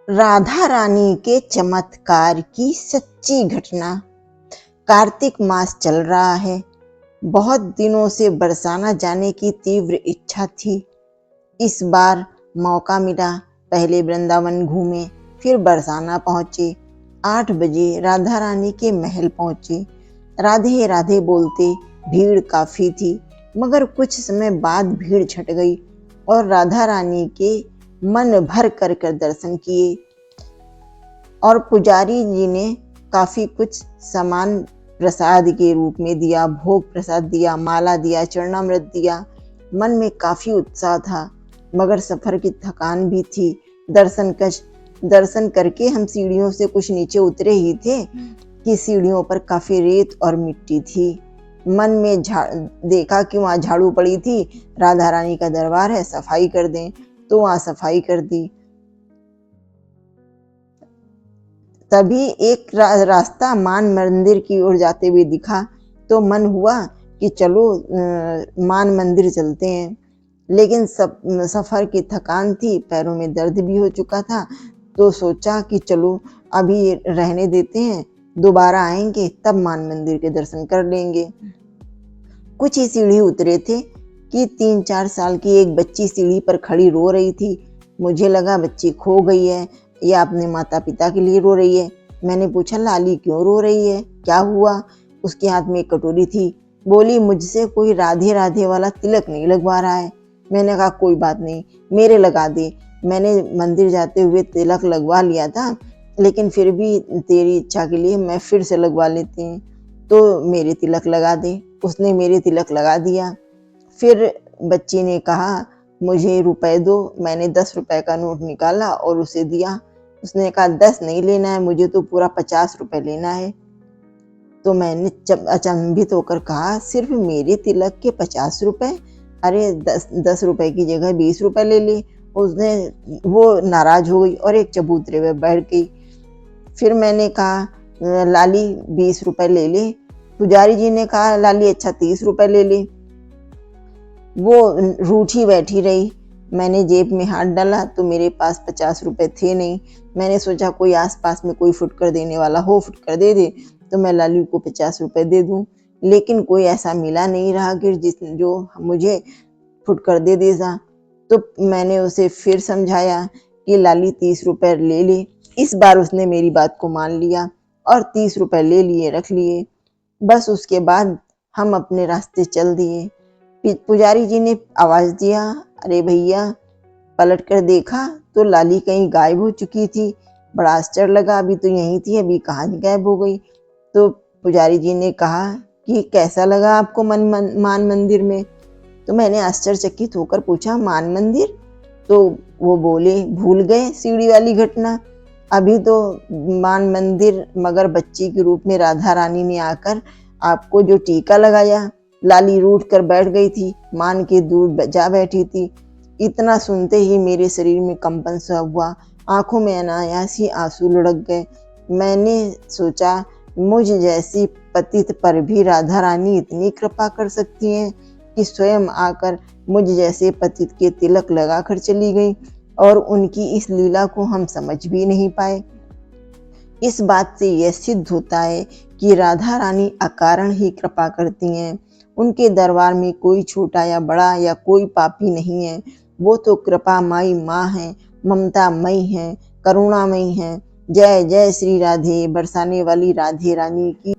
राधा रानी के चमत्कार की सच्ची घटना। कार्तिक मास चल रहा है। बहुत दिनों से बरसाना जाने की तीव्र इच्छा थी। इस बार मौका मिला। पहले वृंदावन घूमे, फिर बरसाना पहुंचे। 8 बजे राधा रानी के महल पहुंचे। राधे राधे बोलते भीड़ काफी थी, मगर कुछ समय बाद भीड़ छट गई और राधा रानी के मन भर कर दर्शन किए। और पुजारी जी ने काफी कुछ सामान प्रसाद के रूप में दिया, भोग प्रसाद दिया, माला दिया, चरणामृत दिया। मन में काफी उत्साह था, मगर सफर की थकान भी थी। दर्शन करके हम सीढ़ियों से कुछ नीचे उतरे ही थे कि सीढ़ियों पर काफी रेत और मिट्टी थी। मन में देखा कि वहां झाड़ू पड़ी थी, राधा रानी का दरबार है, सफाई कर दें, तो वहां सफाई कर दी। तभी एक रास्ता मान मंदिर की ओर जाते हुए दिखा, तो मन हुआ कि चलो मान मंदिर चलते हैं। लेकिन सफर की थकान थी, पैरों में दर्द भी हो चुका था, तो सोचा कि चलो अभी रहने देते हैं, दोबारा आएंगे तब मान मंदिर के दर्शन कर लेंगे। कुछ ही सीढ़ी उतरे थे कि 3-4 साल की एक बच्ची सीढ़ी पर खड़ी रो रही थी। मुझे लगा बच्ची खो गई है या अपने माता पिता के लिए रो रही है। मैंने पूछा, लाली क्यों रो रही है, क्या हुआ? उसके हाथ में एक कटोरी थी। बोली, मुझसे कोई राधे राधे वाला तिलक नहीं लगवा रहा है। मैंने कहा, कोई बात नहीं, मेरे लगा दे। मैंने मंदिर जाते हुए तिलक लगवा लिया था, लेकिन फिर भी तेरी इच्छा के लिए मैं फिर से लगवा लेती हूँ, तो मेरे तिलक लगा दे। उसने मेरे तिलक लगा दिया। फिर बच्ची ने कहा, मुझे रुपए दो। मैंने 10 रुपए का नोट निकाला और उसे दिया। उसने कहा, 10 नहीं लेना है, मुझे तो पूरा 50 रुपए लेना है। तो मैंने अचंभित होकर कहा, सिर्फ मेरे तिलक के 50 रुपए? अरे 10 रुपए की जगह 20 रुपए ले ले। वो नाराज हो गई और एक चबूतरे में बैठ गई। फिर मैंने कहा, लाली 20 रुपए ले ले। पुजारी जी ने कहा, लाली अच्छा 30 रुपए ले ले। वो रूठी बैठी रही। मैंने जेब में हाथ डाला तो मेरे पास 50 रुपए थे नहीं। मैंने सोचा कोई आसपास में कोई फुटकर देने वाला हो, फुटकर दे दे तो मैं लाली को 50 रुपए दे दूं। लेकिन कोई ऐसा मिला नहीं राहगीर जो मुझे फुटकर दे देगा। तो मैंने उसे फिर समझाया कि लाली 30 रुपए ले ले। इस बार उसने मेरी बात को मान लिया और 30 रुपए ले लिए, रख लिए। बस उसके बाद हम अपने रास्ते चल दिए। पुजारी जी ने आवाज दिया, अरे भैया। पलट कर देखा तो लाली कहीं गायब हो चुकी थी। बड़ा आश्चर्य लगा, अभी तो यहीं थी, अभी कहाँ गायब हो गई? तो पुजारी जी ने कहा कि कैसा लगा आपको मान मंदिर में? तो मैंने आश्चर्यचकित होकर पूछा, मान मंदिर? तो वो बोले, भूल गए सीढ़ी वाली घटना? अभी तो मान मंदिर, मगर बच्ची के रूप में राधा रानी ने आकर आपको जो टीका लगाया, लाली रूठ कर बैठ गई थी, मान के दूर जा बैठी थी। इतना सुनते ही मेरे शरीर में कंपन सा हुआ, आंखों में अनायास ही आंसू लुढ़क गए। मैंने सोचा, मुझ जैसी पतित पर भी राधा रानी इतनी कृपा कर सकती हैं कि स्वयं आकर मुझ जैसे पतित के तिलक लगाकर चली गई, और उनकी इस लीला को हम समझ भी नहीं पाए। इस बात से यह सिद्ध होता है कि राधा रानी अकारण ही कृपा करती हैं। उनके दरबार में कोई छोटा या बड़ा या कोई पापी नहीं है। वो तो कृपामयी माँ है, ममतामयी है, करुणामयी है। जय जय श्री राधे। बरसाने वाली राधे रानी की